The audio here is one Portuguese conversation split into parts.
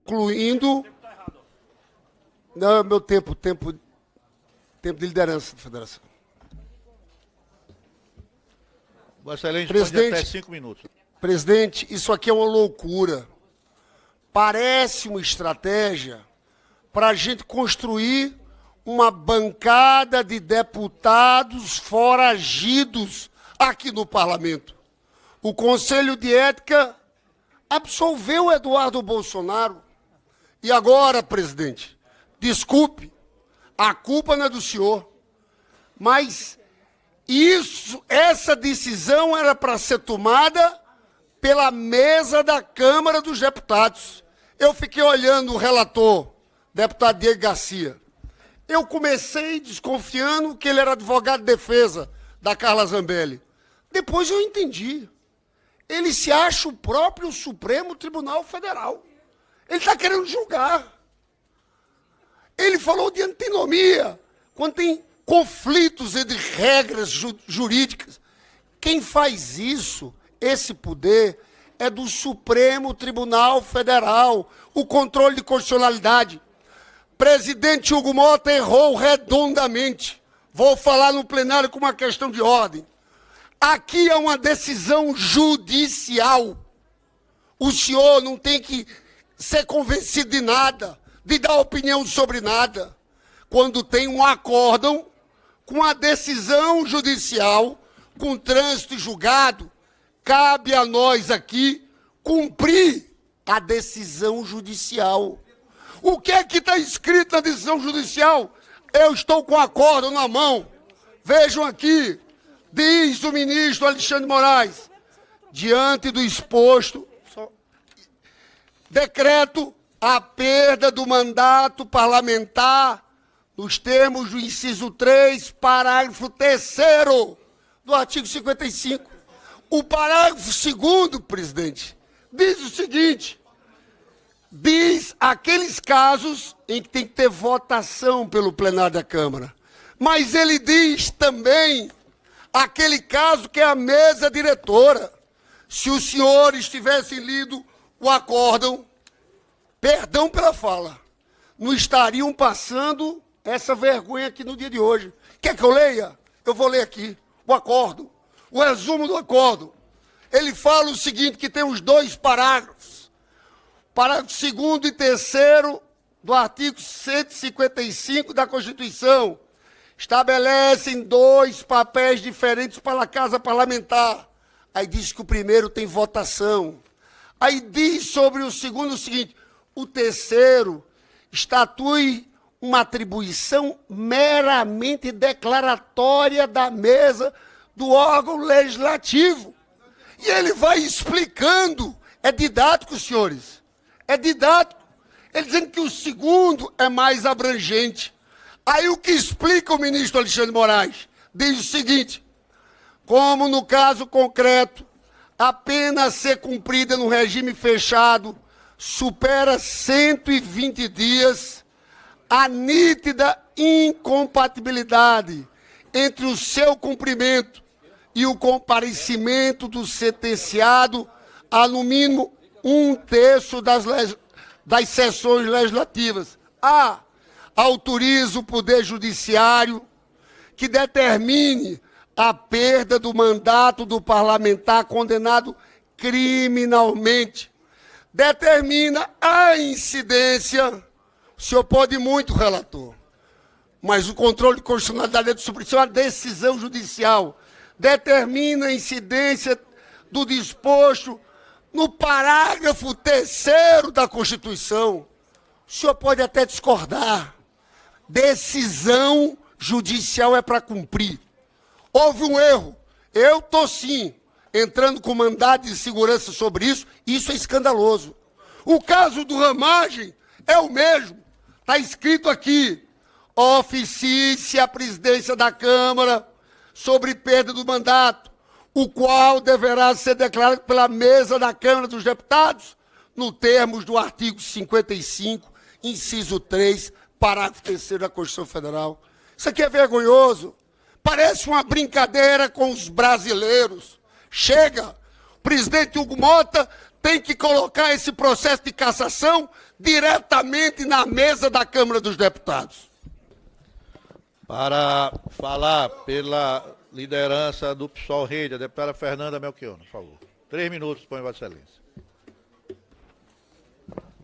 concluindo... Não, é meu tempo de liderança da federação. Vossa Excelência, presidente, até 5 minutos. Presidente, isso aqui é uma loucura. Parece uma estratégia para a gente construir uma bancada de deputados foragidos aqui no parlamento. O Conselho de Ética absolveu Eduardo Bolsonaro. E agora, presidente, desculpe, a culpa não é do senhor, mas essa decisão era para ser tomada pela mesa da Câmara dos Deputados. Eu fiquei olhando o relator, deputado Diego Garcia. Eu comecei desconfiando que ele era advogado de defesa da Carla Zambelli. Depois eu entendi. Ele se acha o próprio Supremo Tribunal Federal. Ele está querendo julgar. Ele falou de antinomia, quando tem conflitos entre regras jurídicas. Quem faz isso, esse poder, é do Supremo Tribunal Federal, o controle de constitucionalidade. Presidente Hugo Mota errou redondamente. Vou falar no plenário com uma questão de ordem. Aqui é uma decisão judicial. O senhor não tem que ser convencido de nada, de dar opinião sobre nada. Quando tem um acórdão com a decisão judicial, com trânsito e julgado, cabe a nós aqui cumprir a decisão judicial. O que é que está escrito na decisão judicial? Eu estou com o acórdão na mão. Vejam aqui, diz o ministro Alexandre de Moraes, diante do exposto, decreto a perda do mandato parlamentar nos termos do inciso 3, parágrafo 3º do artigo 55. O parágrafo 2º, presidente, diz o seguinte: diz aqueles casos em que tem que ter votação pelo plenário da Câmara. Mas ele diz também aquele caso que é a mesa diretora. Se os senhores tivessem lido o acórdão, perdão pela fala, não estariam passando essa vergonha aqui no dia de hoje. Quer que eu leia? Eu vou ler aqui o acórdão, o resumo do acórdão. Ele fala o seguinte, que tem os dois parágrafos. Parágrafo 2º e 3º do artigo 155 da Constituição estabelecem dois papéis diferentes para a Casa Parlamentar. Aí diz que o primeiro tem votação. Aí diz sobre o segundo o seguinte: o terceiro estatui uma atribuição meramente declaratória da mesa do órgão legislativo. E ele vai explicando, é didático, senhores, é didático. Ele dizendo que o segundo é mais abrangente. Aí o que explica o ministro Alexandre de Moraes? Diz o seguinte: como no caso concreto, a pena a ser cumprida no regime fechado supera 120 dias, a nítida incompatibilidade entre o seu cumprimento e o comparecimento do sentenciado a, no mínimo, 1/3 das sessões legislativas. A. Autoriza o Poder Judiciário que determine a perda do mandato do parlamentar condenado criminalmente. Determina a incidência. O senhor pode muito, relator, mas o controle de constitucionalidade do Supremo é uma decisão judicial. Determina a incidência do disposto no parágrafo 3º da Constituição. O senhor pode até discordar. Decisão judicial é para cumprir. Houve um erro. Eu estou, sim, entrando com mandado de segurança sobre isso. Isso é escandaloso. O caso do Ramagem é o mesmo. Está escrito aqui: oficie-se a presidência da Câmara sobre perda do mandato, o qual deverá ser declarado pela mesa da Câmara dos Deputados, no termos do artigo 55, inciso 3, parágrafo 3º da Constituição Federal. Isso aqui é vergonhoso. Parece uma brincadeira com os brasileiros. Chega! presidente Hugo Mota tem que colocar esse processo de cassação diretamente na mesa da Câmara dos Deputados. Para falar pela liderança do PSOL Rede, a deputada Fernanda Melchiona, por favor. 3 minutos, põe Vossa Excelência.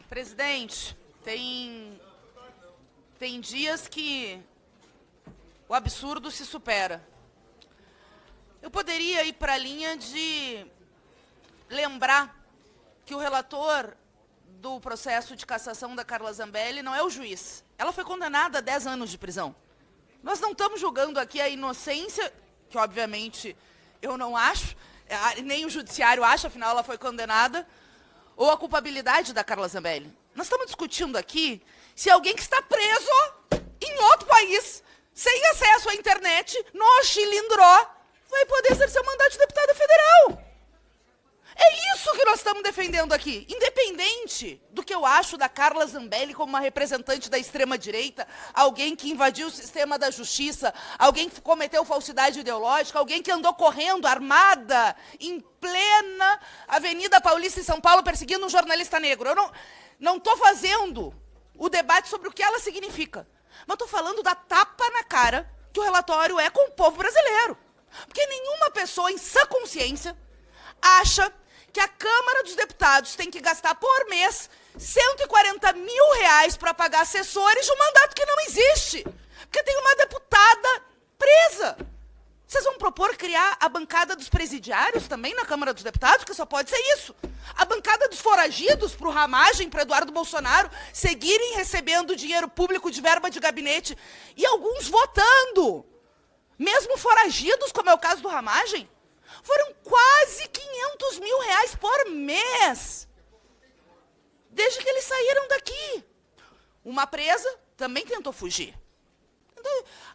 Presidente, tem dias que o absurdo se supera. Eu poderia ir para a linha de lembrar que o relator do processo de cassação da Carla Zambelli não é o juiz. Ela foi condenada a 10 anos de prisão. Nós não estamos julgando aqui a inocência, que obviamente eu não acho, nem o judiciário acha, afinal ela foi condenada, ou a culpabilidade da Carla Zambelli. Nós estamos discutindo aqui se alguém que está preso em outro país, sem acesso à internet, no Chilindró, vai poder exercer o mandato de deputada federal. É isso que nós estamos defendendo aqui. Independente do que eu acho da Carla Zambelli como uma representante da extrema-direita, alguém que invadiu o sistema da justiça, alguém que cometeu falsidade ideológica, alguém que andou correndo armada em plena Avenida Paulista em São Paulo perseguindo um jornalista negro. Eu não estou fazendo o debate sobre o que ela significa, mas estou falando da tapa na cara que o relatório é com o povo brasileiro. Porque nenhuma pessoa em sã consciência acha que a Câmara dos Deputados tem que gastar por mês R$140 mil para pagar assessores de um mandato que não existe. Porque tem uma deputada presa. Vocês vão propor criar a bancada dos presidiários também na Câmara dos Deputados, que só pode ser isso. A bancada dos foragidos para o Ramagem, para Eduardo Bolsonaro, seguirem recebendo dinheiro público de verba de gabinete e alguns votando. Mesmo foragidos, como é o caso do Ramagem, foram quase R$500 mil por mês, desde que eles saíram daqui. Uma presa também tentou fugir.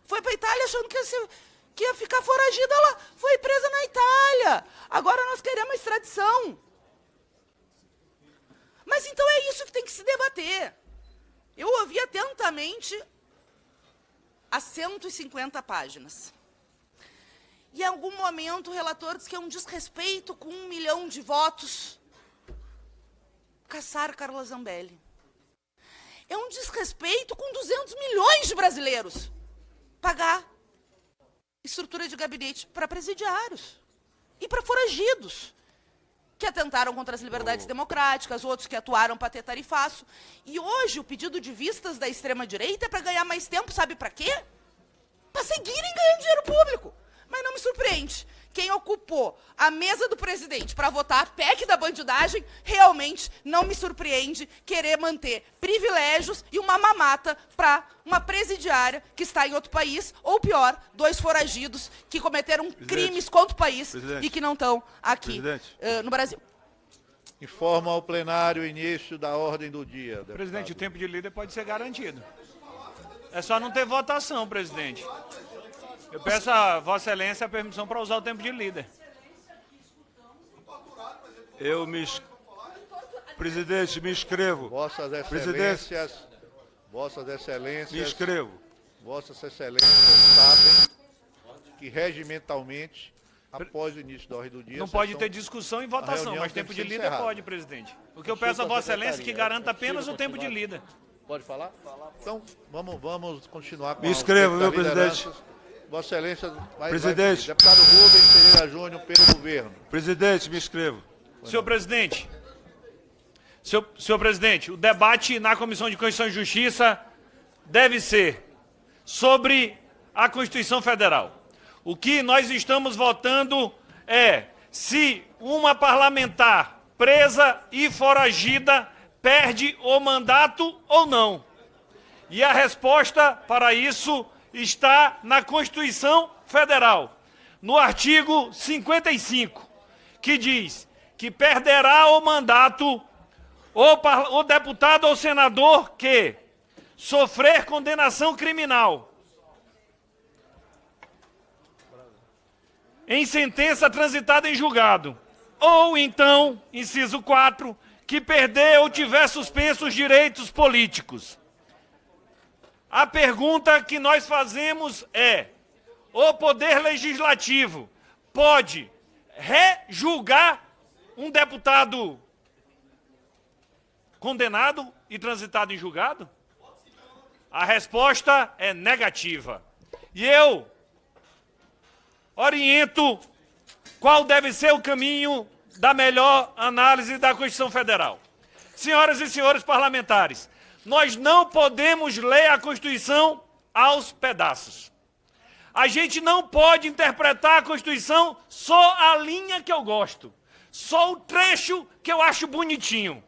Foi para a Itália achando que ia ficar foragida lá. Foi presa na Itália. Agora nós queremos extradição. Mas então é isso que tem que se debater. Eu ouvi atentamente as 150 páginas. E em algum momento o relator disse que é um desrespeito com 1 milhão de votos caçar Carla Zambelli. É um desrespeito com 200 milhões de brasileiros pagar estrutura de gabinete para presidiários e para foragidos que atentaram contra as liberdades democráticas, outros que atuaram para ter tarifaço. E hoje o pedido de vistas da extrema-direita é para ganhar mais tempo, sabe para quê? Para seguirem ganhando dinheiro público. Mas não me surpreende. Quem ocupou a mesa do presidente para votar a PEC da bandidagem, realmente não me surpreende querer manter privilégios e uma mamata para uma presidiária que está em outro país, ou pior, 2 foragidos que cometeram crimes contra o país e que não estão aqui no Brasil. Informa ao plenário o início da ordem do dia. Deputado. Presidente, o tempo de líder pode ser garantido. É só não ter votação, presidente. Eu peço a Vossa Excelência a permissão para usar o tempo de líder. Presidente, me inscrevo. Vossas Excelências, Vossas Excelências, me inscrevo. Vossas Excelências sabem que regimentalmente, após o início da ordem do dia... Não pode ter discussão e votação, mas tempo de líder pode, presidente. O que eu peço a Vossa Excelência é que garanta apenas o tempo de líder. Pode falar? Então, vamos continuar com me inscrevo, meu presidente. Vossa Excelência, presidente. Deputado Rubens Pereira Júnior, pelo governo. Presidente, me inscrevo. Senhor presidente, o debate na Comissão de Constituição e Justiça deve ser sobre a Constituição Federal. O que nós estamos votando é se uma parlamentar presa e foragida perde o mandato ou não. E a resposta para isso está na Constituição Federal, no artigo 55, que diz que perderá o mandato o deputado ou senador que sofrer condenação criminal em sentença transitada em julgado, ou então, inciso 4, que perder ou tiver suspenso os direitos políticos. A pergunta que nós fazemos é: o Poder Legislativo pode rejulgar um deputado condenado e transitado em julgado? A resposta é negativa. E eu oriento qual deve ser o caminho da melhor análise da Constituição Federal. Senhoras e senhores parlamentares, nós não podemos ler a Constituição aos pedaços. A gente não pode interpretar a Constituição só a linha que eu gosto, só o trecho que eu acho bonitinho.